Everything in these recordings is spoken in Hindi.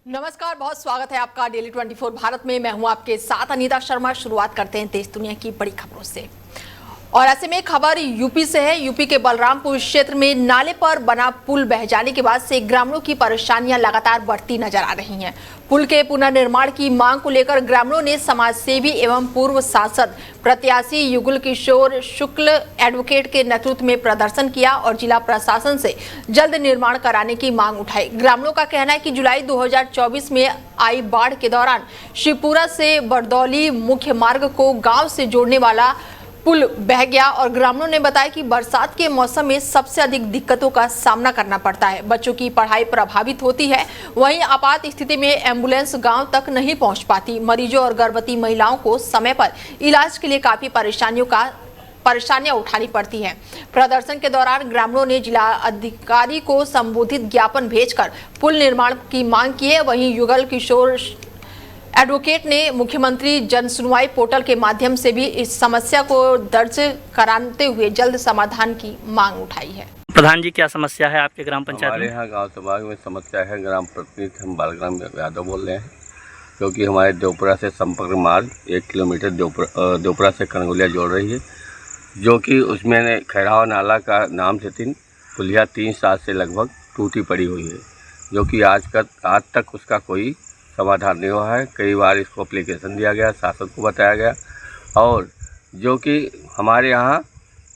नमस्कार, बहुत स्वागत है आपका डेली 24 भारत में। मैं हूं आपके साथ अनीता शर्मा। शुरुआत करते हैं देश दुनिया की बड़ी खबरों से। और ऐसे में खबर यूपी से है। यूपी के बलरामपुर क्षेत्र में नाले पर बना पुल बह जाने के बाद से ग्रामीणों की परेशानियां लगातार बढ़ती नजर आ रही हैं। पुल के पुनर्निर्माण की मांग को लेकर ग्रामीणों ने समाजसेवी एवं पूर्व सांसद प्रत्याशी युगल किशोर शुक्ल एडवोकेट के नेतृत्व में प्रदर्शन किया और जिला प्रशासन से जल्द निर्माण कराने की मांग उठाई। ग्रामीणों का कहना है कि जुलाई 2024 में आई बाढ़ के दौरान शिवपुरा से बरदौली मुख्य मार्ग को गांव से जोड़ने वाला पुल बह गया और ग्रामीणों ने बताया कि बरसात के मौसम में सबसे अधिक दिक्कतों का सामना करना पड़ता है। बच्चों की पढ़ाई प्रभावित होती है। वहीं आपात स्थिति में एम्बुलेंस गांव तक नहीं पहुंच पाती। मरीजों और गर्भवती महिलाओं को समय पर इलाज के लिए काफी परेशानियां उठानी पड़ती हैं। प्रदर्शन के दौरान ग्रामीणों ने जिला अधिकारी को संबोधित ज्ञापन भेजकर पुल निर्माण की मांग की है। वहीं युगल किशोर एडवोकेट ने मुख्यमंत्री जन सुनवाई पोर्टल के माध्यम से भी इस समस्या को दर्ज कराते हुए जल्द समाधान की मांग उठाई है। प्रधान जी, क्या समस्या है आपके ग्राम पंचायत में? हमारे यहाँ गांव सभा में समस्या है। ग्राम प्रतिनिधि हम बालग्राम यादव बोल रहे हैं, क्योंकि हमारे देवपुरा से संपर्क मार्ग 1 किलोमीटर देवपुरा से कनगुलिया जोड़ रही है, जो कि उसमें खैराव नाला का नाम से पुलिया 3 साल से लगभग टूटी पड़ी हुई है, जो कि आज तक उसका कोई समाधान नहीं हुआ है। कई बार इसको एप्लीकेशन दिया गया, शासक को बताया गया, और जो कि हमारे यहाँ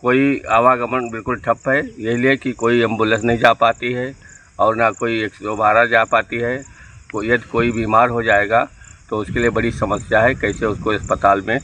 कोई आवागमन बिल्कुल ठप है। यही कि कोई एम्बुलेंस नहीं जा पाती है और ना कोई 112 जा पाती है। यदि कोई बीमार हो जाएगा तो उसके लिए बड़ी समस्या है, कैसे उसको अस्पताल में।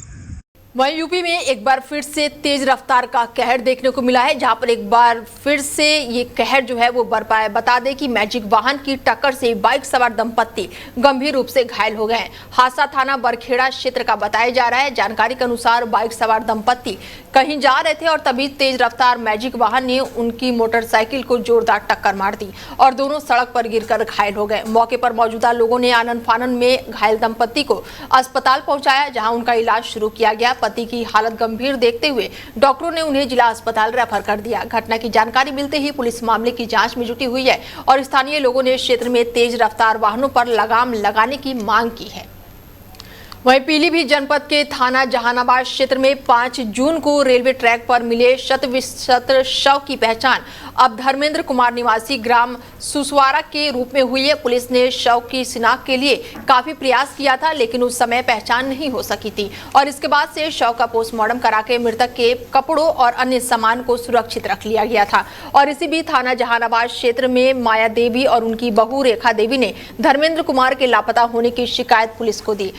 वहीं यूपी में एक बार फिर से तेज रफ्तार का कहर देखने को मिला है, जहां पर एक बार फिर से ये कहर जो है वो बरपा है। बता दें कि मैजिक वाहन की टक्कर से बाइक सवार दंपत्ति गंभीर रूप से घायल हो गए। हादसा थाना बरखेड़ा क्षेत्र का बताया जा रहा है। जानकारी के अनुसार बाइक सवार दंपत्ति कहीं जा रहे थे और तभी तेज रफ्तार मैजिक वाहन ने उनकी मोटरसाइकिल को जोरदार टक्कर मार दी और दोनों सड़क पर गिरकर घायल हो गए। मौके पर मौजूदा लोगों ने आनन फानन में घायल दंपत्ति को अस्पताल पहुंचाया, जहां उनका इलाज शुरू किया गया। पति की हालत गंभीर देखते हुए डॉक्टरों ने उन्हें जिला अस्पताल रेफर कर दिया। घटना की जानकारी मिलते ही पुलिस मामले की जांच में जुटी हुई है और स्थानीय लोगों ने क्षेत्र में तेज रफ्तार वाहनों पर लगाम लगाने की मांग की है। वहीं पीलीभीत जनपद के थाना जहानाबाद क्षेत्र में 5 जून को रेलवे ट्रैक पर मिले शत शव की पहचान अब धर्मेंद्र कुमार निवासी ग्राम सुसवारा के रूप में हुई है। पुलिस ने शव की शिनाख्त के लिए काफी प्रयास किया था, लेकिन उस समय पहचान नहीं हो सकी थी और इसके बाद से शव का पोस्टमार्टम करा के मृतक के कपड़ों और अन्य सामान को सुरक्षित रख लिया गया था। और इसी बीच थाना जहानाबाद क्षेत्र में माया देवी और उनकी बहू रेखा देवी ने धर्मेंद्र कुमार के लापता होने की शिकायत पुलिस को दी।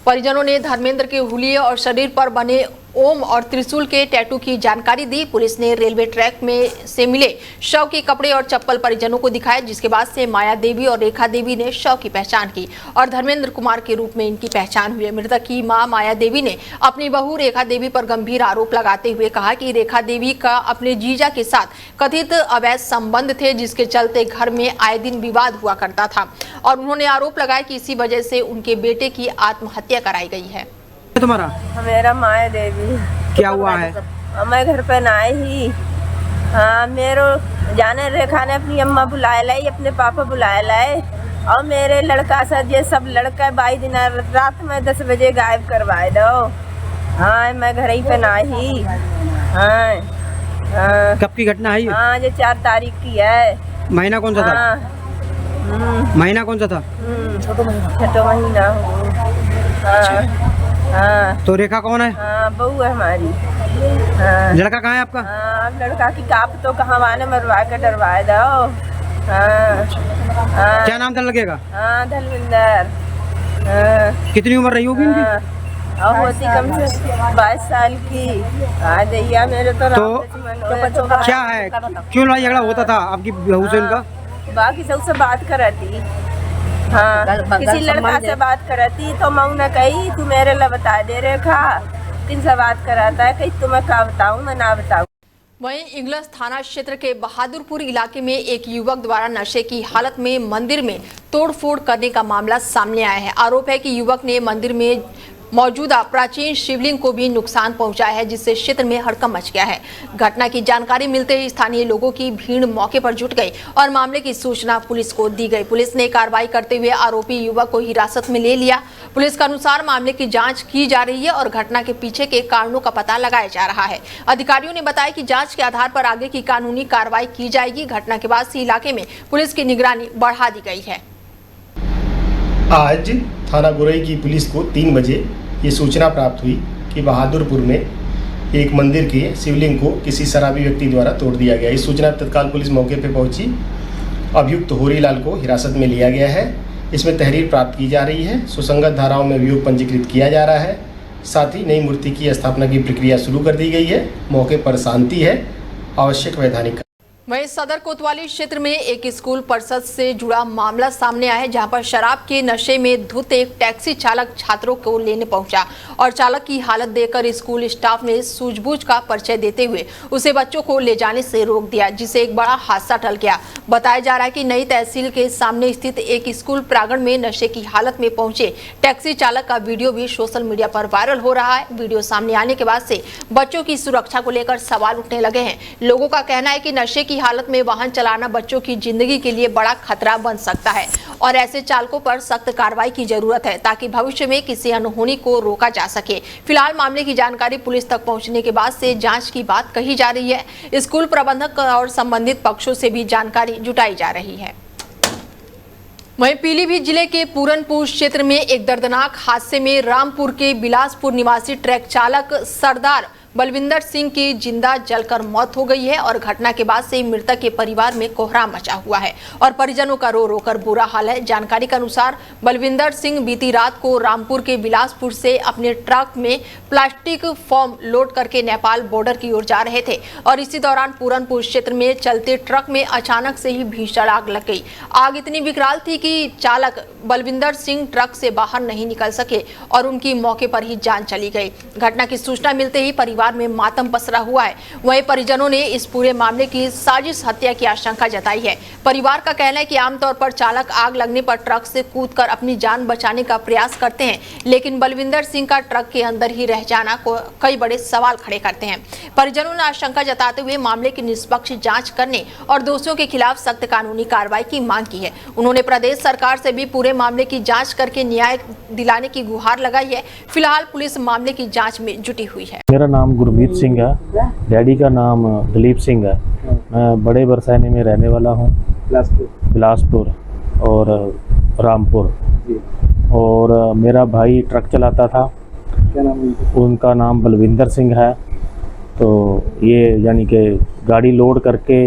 परिजनों ने धर्मेंद्र के हुलिये और शरीर पर बने ओम और त्रिशूल के टैटू की जानकारी दी। पुलिस ने रेलवे ट्रैक में से मिले शव के कपड़े और चप्पल परिजनों को दिखाए, जिसके बाद से माया देवी और रेखा देवी ने शव की पहचान की और धर्मेंद्र कुमार के रूप में इनकी पहचान हुई। मृतक की मां माया देवी ने अपनी बहू रेखा देवी पर गंभीर आरोप लगाते हुए कहा कि रेखा देवी का अपने जीजा के साथ कथित अवैध संबंध थे, जिसके चलते घर में आए दिन विवाद हुआ करता था और उन्होंने आरोप लगाया कि इसी वजह से उनके बेटे की आत्महत्या कराई गई है। तुम्हारा? मेरा माया देवी। क्या हुआ है? मैं घर पे ना ही मेरो जाने रेखा ने अपनी अम्मा बुलाया लाई, अपने पापा बुलाया लाए और मेरे लड़का सा ये सब लड़का 22 दिन रात में 10 बजे गायब करवाए दो। हाँ, मैं घर ही पे ना ही। हाँ, कब की घटना है ये? हाँ, ये 4 तारीख की है। महीना कौन सा था? महीना कौन सा था? छठो महीना। हाँ। तो रेखा कौन है? हाँ, बहू है हमारी। हाँ। लड़का कहाँ है आपका? हाँ, लड़का की काप तो कहाँ वाले मरवा के डरवाए दो। हाँ। हाँ। क्या नाम था लड़के का? हाँ, धर्मेंद्र। हाँ। कितनी उम्र रही होगी इनकी? और होती कम से 22 साल की। आ दैया मेरे तो क्या है, क्यों लड़ाई झगड़ा होता था आपकी बहू से उनका? बाकी सबसे बात करती। हाँ, किसी लड़का से बात करती तो मैं न कही तू मेरे लिए बता दे रेखा, किन से बात कराता है, कहीं तुम्हें क्या बताऊँ मैं ना बताऊँ। वहीं इंग्लस थाना क्षेत्र के बहादुरपुर इलाके में एक युवक द्वारा नशे की हालत में मंदिर में तोड़फोड़ करने का मामला सामने आया है। आरोप है कि युवक ने मंदिर में मौजूदा प्राचीन शिवलिंग को भी नुकसान पहुंचाया है, जिससे क्षेत्र में हड़कंप मच गया है। घटना की जानकारी मिलते ही स्थानीय लोगों की भीड़ मौके पर जुट गई और मामले की सूचना पुलिस को दी गई। पुलिस ने कार्रवाई करते हुए आरोपी युवक को हिरासत में ले लिया। पुलिस के अनुसार मामले की जांच की जा रही है और घटना के पीछे के कारणों का पता लगाया जा रहा है। अधिकारियों ने बताया कि जांच के आधार पर आगे की कानूनी कार्रवाई की जाएगी। घटना के बाद से इलाके में पुलिस की निगरानी बढ़ा दी गई है। आज थाना गुरई की पुलिस को 3 बजे ये सूचना प्राप्त हुई कि बहादुरपुर में एक मंदिर के शिवलिंग को किसी शराबी व्यक्ति द्वारा तोड़ दिया गया। इस सूचना तत्काल पुलिस मौके पर पहुंची। अभियुक्त होरीलाल को हिरासत में लिया गया है। इसमें तहरीर प्राप्त की जा रही है। सुसंगत धाराओं में अभियोग पंजीकृत किया जा रहा है। साथ ही नई मूर्ति की स्थापना की प्रक्रिया शुरू कर दी गई है। मौके पर शांति है। आवश्यक वैधानिक। वहीं सदर कोतवाली क्षेत्र में एक स्कूल परिषद से जुड़ा मामला सामने आया है, जहां पर शराब के नशे में धुत एक टैक्सी चालक छात्रों को लेने पहुंचा और चालक की हालत देखकर स्कूल स्टाफ ने सूझबूझ का परिचय देते हुए उसे बच्चों को ले जाने से रोक दिया, जिससे एक बड़ा हादसा टल गया। बताया जा रहा है कि नई तहसील के सामने स्थित एक स्कूल प्रांगण में नशे की हालत में पहुंचे टैक्सी चालक का वीडियो भी सोशल मीडिया पर वायरल हो रहा है। वीडियो सामने आने के बाद से बच्चों की सुरक्षा को लेकर सवाल उठने लगे हैं। लोगों का कहना है कि नशे की हालत में वाहन चलाना बच्चों की जिंदगी के लिए बड़ा खतरा बन सकता है और ऐसे चालकों पर सख्त कार्रवाई की जरूरत है, ताकि भविष्य में किसी अनहोनी को रोका जा सके। फिलहाल मामले की जानकारी पुलिस तक पहुंचने के बाद से जांच की बात कही जा रही है। स्कूल प्रबंधक और संबंधित पक्षों से भी जानकारी जुटाई जा रही है। वहीं पीलीभीत जिले के पूरनपुर क्षेत्र में एक दर्दनाक हादसे में रामपुर के बिलासपुर निवासी ट्रक चालक सरदार बलविंदर सिंह की जिंदा जलकर मौत हो गई है और घटना के बाद से मृतक के परिवार में कोहराम मचा हुआ है और परिजनों का रो रो कर बुरा हाल है। जानकारी के अनुसार बलविंदर सिंह बीती रात को रामपुर के बिलासपुर से अपने ट्रक में प्लास्टिक फोम लोड करके नेपाल बॉर्डर की ओर जा रहे थे और इसी दौरान पूरनपुर क्षेत्र में चलते ट्रक में अचानक से ही भीषण आग लग गई। आग इतनी विकराल थी कि चालक बलविंदर सिंह ट्रक से बाहर नहीं निकल सके और उनकी मौके पर ही जान चली गई। घटना की सूचना मिलते ही परिवार में मातम पसरा हुआ है। वहीं परिजनों ने इस पूरे मामले की साजिश हत्या की आशंका जताई है। परिवार का कहना है कि आमतौर पर चालक आग लगने पर ट्रक से कूदकर अपनी जान बचाने का प्रयास करते हैं, लेकिन बलविंदर सिंह का ट्रक के अंदर ही रह जाना को कई बड़े सवाल खड़े करते हैं। परिजनों ने आशंका जताते हुए मामले की निष्पक्ष जांच करने और दोषियों के खिलाफ सख्त कानूनी कार्रवाई की मांग की है। उन्होंने प्रदेश सरकार से भी पूरे मामले की जाँच करके न्याय दिलाने की गुहार लगाई है। फिलहाल पुलिस मामले की जाँच में जुटी हुई है। मेरा नाम गुरमीत सिंह है। डैडी का नाम दलीप सिंह है। मैं बड़े बरसाने में रहने वाला हूँ, बिलासपुर और रामपुर। और मेरा भाई ट्रक चलाता था। क्या नाम है? उनका नाम बलविंदर सिंह है। तो ये यानी कि गाड़ी लोड करके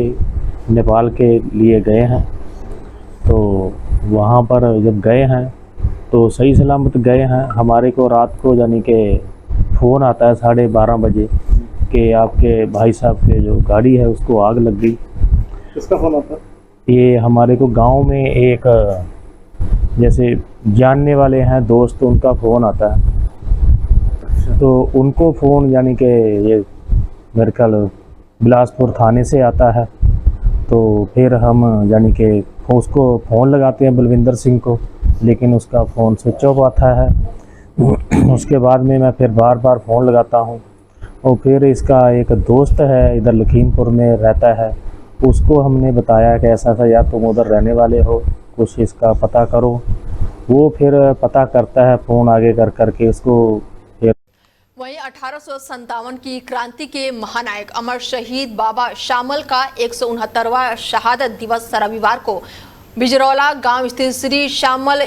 नेपाल के लिए गए हैं। तो वहाँ पर जब गए हैं तो सही सलामत गए हैं। हमारे को रात को यानी कि फ़ोन आता है 12:30 बजे कि आपके भाई साहब के जो गाड़ी है उसको आग लग गई। किसका फ़ोन आता है? ये हमारे को गांव में एक जैसे जानने वाले हैं दोस्त, उनका फ़ोन आता है। तो उनको फ़ोन यानी कि ये मेरे ख्याल बिलासपुर थाने से आता है। तो फिर हम यानी कि उसको फ़ोन लगाते हैं बलविंदर सिंह को, लेकिन उसका फ़ोन स्विच ऑफ आता है। उसके बाद में मैं फिर बार बार फ़ोन लगाता हूँ और फिर इसका एक दोस्त है इधर लखीमपुर में रहता है, उसको हमने बताया कि ऐसा ऐसा यार तुम उधर रहने वाले हो, कुछ इसका पता करो। वो फिर पता करता है फ़ोन आगे कर करके उसको। वहीं 1857 की क्रांति के महानायक अमर शहीद बाबा शामल का 169वां शहादत दिवस रविवार को बिजरौला गांव स्थित श्री शामल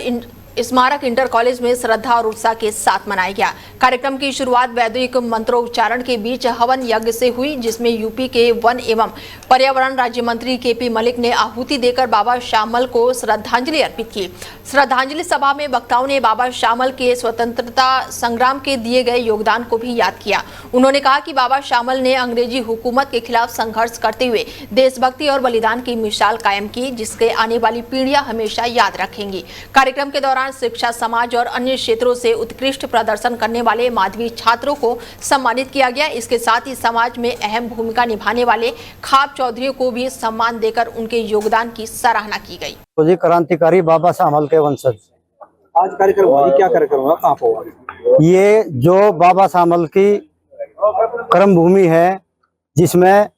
स्मारक इंटर कॉलेज में श्रद्धा और उत्साह के साथ मनाया गया। कार्यक्रम की शुरुआत वैदिक मंत्रोच्चारण के बीच हवन यज्ञ से हुई, जिसमें यूपी के वन एवं पर्यावरण राज्य मंत्री केपी मलिक ने आहुति देकर बाबा शामल को श्रद्धांजलि अर्पित की। श्रद्धांजलि सभा में वक्ताओं ने बाबा शामल के स्वतंत्रता संग्राम के दिए गए योगदान को भी याद किया। उन्होंने कहा कि बाबा शामल ने अंग्रेजी हुकूमत के खिलाफ संघर्ष करते हुए देशभक्ति और बलिदान की मिसाल कायम की, जिसके आने वाली पीढ़ियां हमेशा याद रखेंगी। कार्यक्रम के दौरान शिक्षा, समाज और अन्य क्षेत्रों से उत्कृष्ट प्रदर्शन करने वाले माधवी छात्रों को सम्मानित किया गया। इसके साथ ही समाज में अहम भूमिका निभाने वाले खाप चौधरी को भी सम्मान देकर उनके योगदान की सराहना की गई। तो जी क्रांतिकारी बाबा शामल के वंशज। आज कार्यक्रम हुआ, क्या कार्यक्रम हुआ, कहाँ पर हुआ? ये जो बाबा सामल की कर्म भूमि है, जिसमें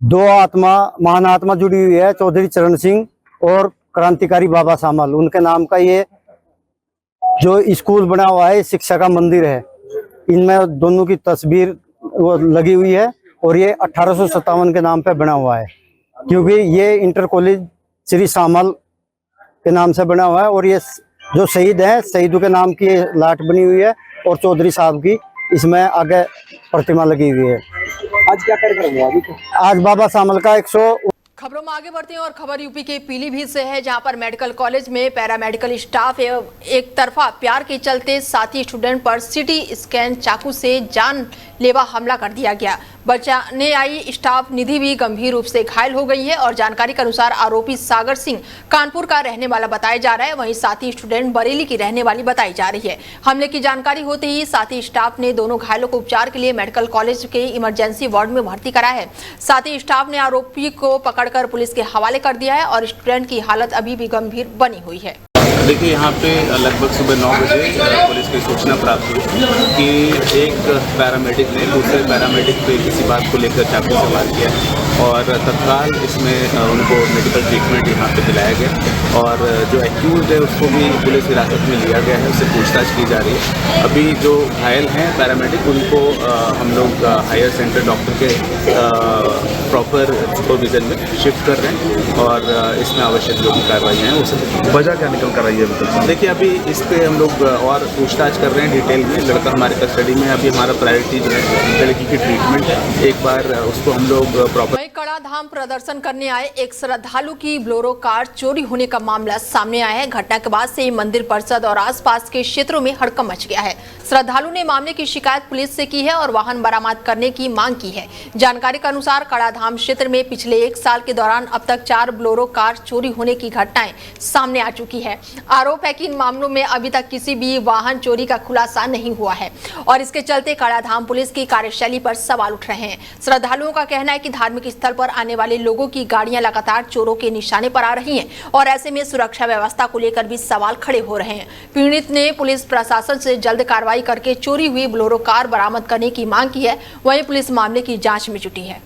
दो महान आत्मा जुड़ी हुई है, चौधरी चरण सिंह और क्रांतिकारी बाबा सामल। उनके नाम का ये जो स्कूल बना हुआ है, शिक्षा का मंदिर है। इनमें दोनों की तस्वीर वो लगी हुई है और ये 1857 के नाम पे बना हुआ है, क्योंकि ये इंटर कॉलेज श्री सामल के नाम से बना हुआ है। और ये जो शहीद हैं, शहीदों के नाम की लाट बनी हुई है और चौधरी साहब की इसमें आगे प्रतिमा लगी हुई है। आज क्या कार्यक्रम हुआ? अभी आज बाबा सामल का 100। खबरों में आगे बढ़ते हैं और खबर यूपी के पीलीभीत से है, जहां पर मेडिकल कॉलेज में पैरामेडिकल स्टाफ एक तरफा प्यार के चलते साथी स्टूडेंट पर सिटी स्कैन चाकू से जानलेवा हमला कर दिया गया। बचाने आई स्टाफ निधि भी गंभीर रूप से घायल हो गई है और जानकारी के अनुसार आरोपी सागर सिंह कानपुर का रहने वाला बताया जा रहा है, वहीं साथी स्टूडेंट बरेली की रहने वाली बताई जा रही है। हमले की जानकारी होते ही साथी स्टाफ ने दोनों घायलों को उपचार के लिए मेडिकल कॉलेज के इमरजेंसी वार्ड में भर्ती कराया है। साथी स्टाफ ने आरोपी को पकड़कर पुलिस के हवाले कर दिया है और स्टूडेंट की हालत अभी भी गंभीर बनी हुई है। देखिए, यहाँ पे लगभग सुबह 9 बजे पुलिस की सूचना प्राप्त हुई कि एक पैरामेडिक ने दूसरे पैरामेडिक पे किसी बात को लेकर चाकू से वार किया और तत्काल इसमें उनको मेडिकल ट्रीटमेंट यहाँ पे दिलाया गया और जो एक्यूज्ड है उसको भी पुलिस हिरासत में लिया गया है, उससे पूछताछ की जा रही है। अभी जो घायल हैं पैरामेडिक, उनको हम लोग हायर सेंटर डॉक्टर के प्रॉपर सुपरविजन में शिफ्ट कर रहे हैं और इसमें आवश्यक जो भी कार्रवाई है वो सब। वजह क्या निकल कर रही है? देखिए, अभी इस पे हम लोग और पूछताछ कर रहे हैं डिटेल में। लड़का हमारे कस्टडी में, अभी हमारा प्रायोरिटी जो है लड़की की ट्रीटमेंट है। एक बार उसको हम लोग प्रॉपर। कड़ा धाम प्रदर्शन करने आए एक श्रद्धालु की बोलेरो कार चोरी होने का मामला सामने आया है। घटना के बाद से मंदिर परिसर और आसपास के क्षेत्रों में हड़कंप मच गया है। श्रद्धालु ने मामले की शिकायत पुलिस से की है और वाहन बरामद करने की मांग की है। जानकारी के अनुसार कड़ा धाम क्षेत्र में पिछले 1 साल के दौरान अब तक 4 बोलेरो कार चोरी होने की घटनाएं सामने आ चुकी है। आरोप है कि इन मामलों में अभी तक किसी भी वाहन चोरी का खुलासा नहीं हुआ है और इसके चलते कड़ा धाम पुलिस की कार्यशैली पर सवाल उठ रहे हैं। श्रद्धालुओं का कहना है कि धार्मिक स्थल पर आने वाले लोगों की गाड़ियां लगातार चोरों के निशाने पर आ रही हैं और ऐसे में सुरक्षा व्यवस्था को लेकर भी सवाल खड़े हो रहे हैं। पीड़ित ने पुलिस प्रशासन से जल्द कार्रवाई करके चोरी हुई बोलेरो कार बरामद करने की मांग की है। वहीं पुलिस मामले की जांच में जुटी है।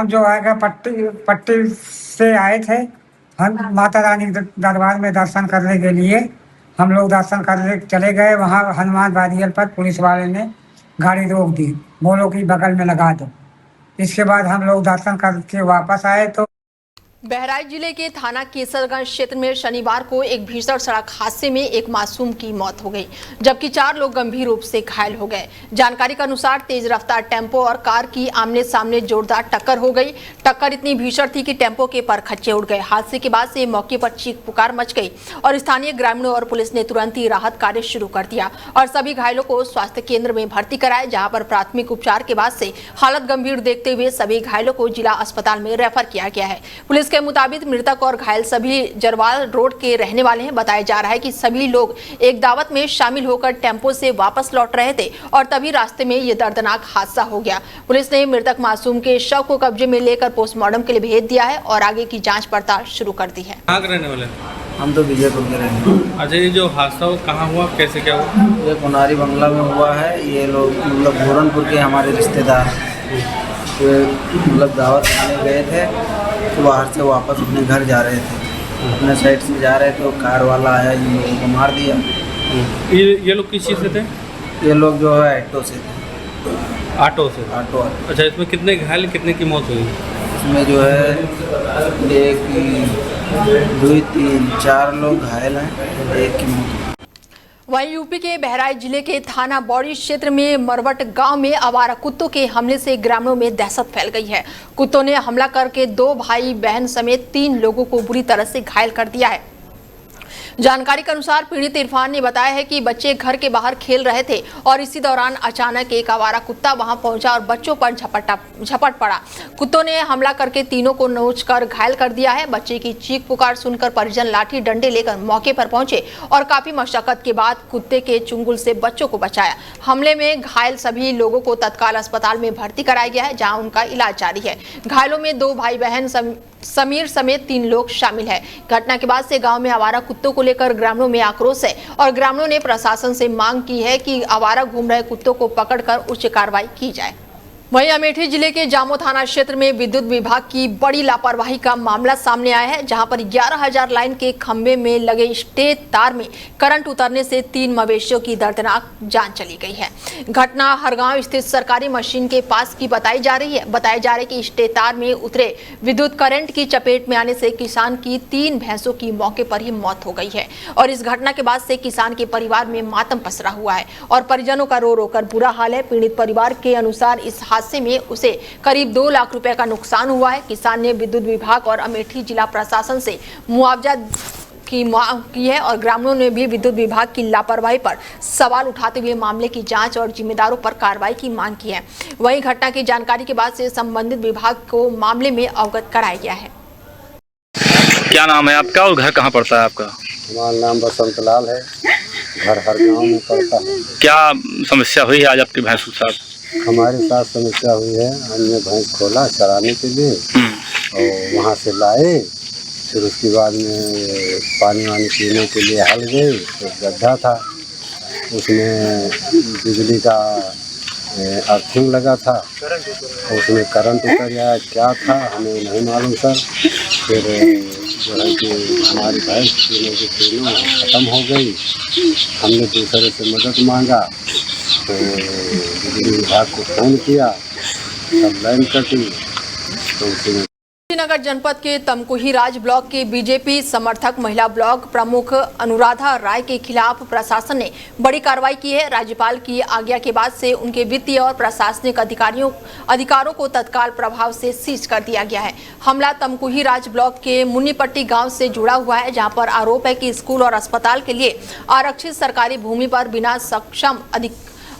हम जो आएगा पट्टी से आए थे, हम माता रानी दरबार में दर्शन करने के लिए हम लोग दर्शन करने चले गए। वहाँ हनुमान बारियल पर पुलिस वाले ने गाड़ी रोक दी, बोलो कि बगल में लगा दो। इसके बाद हम लोग दर्शन करके वापस आए तो बहराइच जिले के थाना केसरगंज क्षेत्र में शनिवार को एक भीषण सड़क हादसे में एक मासूम की मौत हो गई, जबकि 4 लोग गंभीर रूप से घायल हो गए। जानकारी के अनुसार तेज रफ्तार टेम्पो और कार की आमने सामने जोरदार टक्कर हो गई। टक्कर इतनी भीषण थी कि टेम्पो के परखच्चे उड़ गए। हादसे के बाद से मौके पर चीख पुकार मच गई और स्थानीय ग्रामीणों और पुलिस ने तुरंत ही राहत कार्य शुरू कर दिया और सभी घायलों को स्वास्थ्य केंद्र में भर्ती कराया, जहाँ पर प्राथमिक उपचार के बाद से हालत गंभीर देखते हुए सभी घायलों को जिला अस्पताल में रेफर किया गया है। पुलिस के मुताबिक मृतक और घायल सभी जरवाल रोड के रहने वाले हैं। बताया जा रहा है कि सभी लोग एक दावत में शामिल होकर टेम्पो से वापस लौट रहे थे और तभी रास्ते में ये दर्दनाक हादसा हो गया। पुलिस ने मृतक मासूम के शव को कब्जे में लेकर पोस्टमार्टम के लिए भेज दिया है और आगे की जांच पड़ताल शुरू कर दी है। कहाँ के रहने वाले? हम तो विजयपुर के रहने वाले। अच्छा, ये जो हादसा हो कहाँ हुआ, कैसे क्या हुआ? ये कोनारी बंगला में हुआ है। ये लोग मतलब भूरनपुर के हमारे रिश्तेदार मतलब दावत खाने गए थे तो बाहर से वापस अपने घर जा रहे थे। अपने साइड से जा रहे तो कार वाला आया, इन लोगों को मार दिया। ये लोग किस चीज़ से थे? ये लोग जो है ऑटो से थे। ऑटो से? ऑटो। अच्छा, इसमें कितने घायल, कितने की मौत हुई? इसमें जो है 1 2 3 4 लोग घायल हैं, 1 की मौत। वहीं यूपी के बहराइच जिले के थाना बौड़ी क्षेत्र में मरवट गांव में आवारा कुत्तों के हमले से ग्रामीणों में दहशत फैल गई है। कुत्तों ने हमला करके 2 भाई बहन समेत 3 लोगों को बुरी तरह से घायल कर दिया है। जानकारी के अनुसार पीड़ित इरफान ने बताया है कि बच्चे घर के बाहर खेल रहे थे और इसी दौरान अचानक एक आवारा कुत्ता वहां पहुंचा और बच्चों पर झपट पड़ा। कुत्तों ने हमला करके तीनों को नोचकर घायल कर दिया है। बच्चे की चीख पुकार सुनकर परिजन लाठी डंडे लेकर मौके पर पहुंचे और काफी मशक्कत के बाद कुत्ते के चुंगल से बच्चों को बचाया। हमले में घायल सभी लोगों को तत्काल अस्पताल में भर्ती कराया गया है, जहाँ उनका इलाज जारी है। घायलों में 2 भाई बहन समीर समेत 3 लोग शामिल है। घटना के बाद से गांव में आवारा कुत्तों को लेकर ग्रामीणों में आक्रोश है और ग्रामीणों ने प्रशासन से मांग की है कि आवारा घूम रहे कुत्तों को पकड़कर उच्च कार्रवाई की जाए। वहीं अमेठी जिले के जामो थाना क्षेत्र में विद्युत विभाग की बड़ी लापरवाही का मामला सामने आया है, जहां पर 11,000 लाइन के खंभे में लगे स्टेज तार में करंट उतरने से 3 मवेशियों की दर्दनाक जान चली गई है। घटना हरगांव स्थित सरकारी मशीन के पास की बताई जा रही है। बताया जा रहा है कि स्टेज तार में उतरे विद्युत करंट की चपेट में आने से किसान की 3 भैंसों की मौके पर ही मौत हो गई है और इस घटना के बाद से किसान के परिवार में मातम पसरा हुआ है और परिजनों का रो रो कर बुरा हाल है। पीड़ित परिवार के अनुसार इस हादसे में उसे करीब 2 लाख रुपए का नुकसान हुआ है। किसान ने विद्युत विभाग और अमेठी जिला प्रशासन से मुआवजा की मांग की है और ग्रामीणों ने भी विद्युत विभाग की लापरवाही पर सवाल उठाते हुए मामले की जांच और जिम्मेदारों पर कार्रवाई की मांग की है। वहीं घटना की जानकारी के बाद से संबंधित विभाग को मामले में अवगत कराया गया है। क्या नाम है आपका और घर कहाँ पड़ता है आपका? हमारा नाम बसंत लाल है, घर हर गाँव में पड़ता है। क्या समस्या हुई है आज आपकी भैंस के साथ? हमारे साथ समस्या हुई है, हमने भैंस खोला चराने के लिए और वहाँ से लाए, फिर उसके बाद में पानी वानी पीने के लिए हल गए तो गड्ढा था, उसमें बिजली का अर्थिंग लगा था, उसमें करंट उतर गया, क्या था हमें नहीं मालूम सर। फिर जो है कि हमारी भैंस तीनों ख़त्म हो गई। हमने दूसरे से मदद मांगा तो बिजली विभाग को फ़ोन किया, तब लाइन कटी तो उसमें नगर जनपद के तमकुही राज ब्लॉक के बीजेपी समर्थक महिला ब्लॉक प्रमुख अनुराधा राय के खिलाफ प्रशासन ने बड़ी कार्रवाई की है। राज्यपाल की आज्ञा के बाद से उनके वित्तीय और प्रशासनिक अधिकारों को तत्काल प्रभाव से सीज कर दिया गया है। हमला तमकुही राज ब्लॉक के मुन्नीपट्टी गांव से जुड़ा हुआ है, जहां पर आरोप है कि स्कूल और अस्पताल के लिए आरक्षित सरकारी भूमि पर बिना सक्षम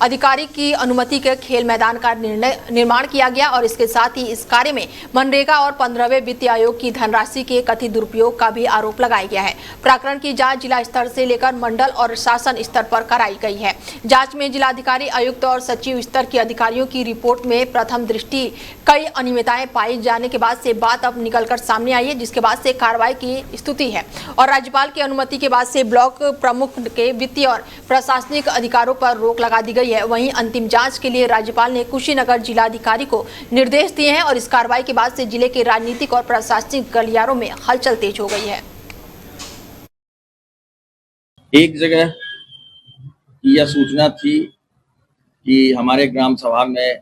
अधिकारी की अनुमति के खेल मैदान का निर्माण किया गया और इसके साथ ही इस कार्य में मनरेगा और 15वें वित्त आयोग की धनराशि के कथित दुरुपयोग का भी आरोप लगाया गया है। प्रकरण की जांच जिला स्तर से लेकर मंडल और शासन स्तर पर कराई गई है। जांच में जिलाधिकारी, आयुक्त और सचिव स्तर के अधिकारियों की रिपोर्ट में प्रथम दृष्टि कई अनियमितताएं पाई जाने के बाद से बात अब निकलकर सामने आई है, जिसके बाद से कार्रवाई की स्तुति है और राज्यपाल की अनुमति के बाद से ब्लॉक प्रमुख के वित्तीय और प्रशासनिक अधिकारों पर रोक लगा दी गई है। वहीं अंतिम जांच के लिए राज्यपाल ने कुशीनगर जिलाधिकारी को निर्देश दिए हैं और इस कार्रवाई के बाद से जिले के राजनीतिक और प्रशासनिक गलियारों में हलचल तेज हो गई है। एक जगह यह सूचना थी कि हमारे ग्राम सभा में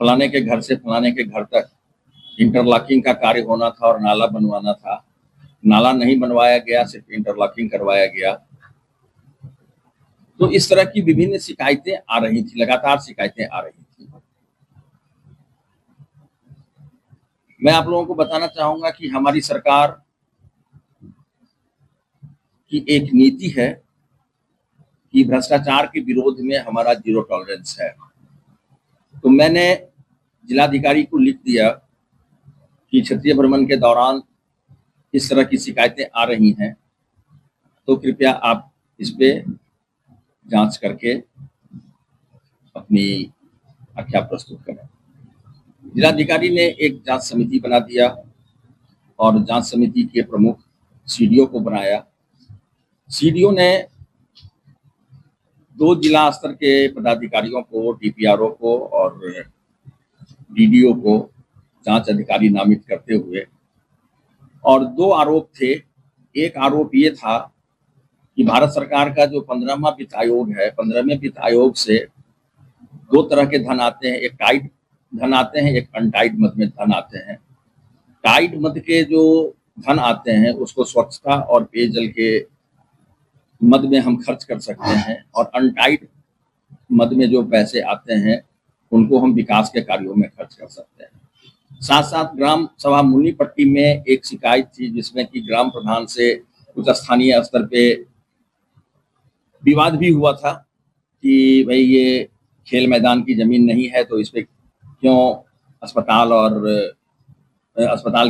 फलाने के घर से फलाने के घर तक इंटरलॉकिंग का कार्य होना था और नाला बनवाना था। नाला नहीं बनवाया गया, सिर्फ इंटरलॉकिंग करवाया गया। तो इस तरह की विभिन्न शिकायतें आ रही थी, लगातार शिकायतें आ रही थी। मैं आप लोगों को बताना चाहूंगा कि हमारी सरकार की एक नीति है कि भ्रष्टाचार के विरोध में हमारा 0 टॉलरेंस है। तो मैंने जिलाधिकारी को लिख दिया कि क्षेत्रीय भ्रमण के दौरान इस तरह की शिकायतें आ रही हैं, तो कृपया आप इस पे जांच करके अपनी आख्या प्रस्तुत करें। जिलाधिकारी ने एक जांच समिति बना दिया और जांच समिति के प्रमुख सीडीओ को बनाया। सीडीओ ने 2 जिला स्तर के पदाधिकारियों को, डीपीआरओ को और डीडीओ को जांच अधिकारी नामित करते हुए, और 2 आरोप थे। एक आरोप ये था कि भारत सरकार का जो 15वां वित्त आयोग है, 15वें वित्त आयोग से 2 तरह के धन आते हैं। एक टाइट धन आते हैं, एक अनटाइट मद में धन आते हैं। टाइट मद के जो धन आते हैं उसको स्वच्छता और पेयजल के मद में हम खर्च कर सकते हैं, और अनटाइट मद में जो पैसे आते हैं उनको हम विकास के कार्यों में खर्च कर सकते हैं। साथ साथ ग्राम सभा मुन्नीपट्टी में एक शिकायत थी जिसमें कि ग्राम प्रधान से कुछ स्थानीय स्तर पे विवाद भी हुआ था कि भाई ये खेल मैदान की जमीन नहीं है, तो इस पे क्यों अस्पताल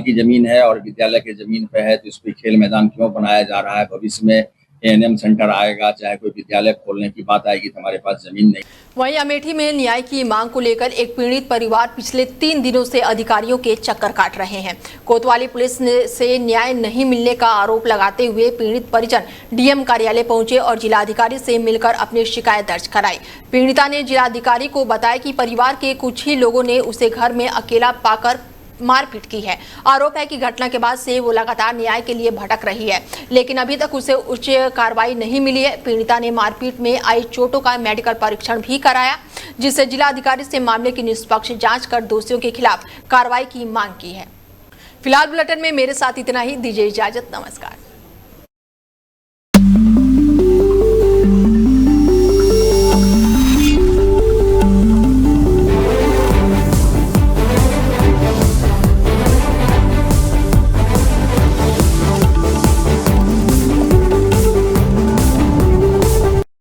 की जमीन है और विद्यालय की जमीन पे है, तो इस पे खेल मैदान क्यों बनाया जा रहा है, भविष्य में A&M सेंटर आएगा, चाहे कोई विद्यालय खोलने की बात आएगी, तो हमारे पास जमीन नहीं। वहीं अमेठी में न्याय की मांग को लेकर एक पीड़ित परिवार पिछले 3 दिनों से अधिकारियों के चक्कर काट रहे हैं। कोतवाली पुलिस से न्याय नहीं मिलने का आरोप लगाते हुए पीड़ित परिजन डीएम कार्यालय पहुंचे और जिलाधिकारी से मिलकर अपनी शिकायत दर्ज कराई। पीड़िता ने जिलाधिकारी को बताया कि परिवार के कुछ ही लोगों ने उसे घर में अकेला पाकर मारपीट की है। आरोप है कि घटना के बाद से वो लगातार न्याय के लिए भटक रही है, लेकिन अभी तक उसे उच्च कार्रवाई नहीं मिली है। पीड़िता ने मारपीट में आई चोटों का मेडिकल परीक्षण भी कराया, जिससे जिलाधिकारी से मामले की निष्पक्ष जांच कर दोषियों के खिलाफ कार्रवाई की मांग की है। फिलहाल बुलेटिन में मेरे साथ इतना ही। दीजिए इजाजत, नमस्कार।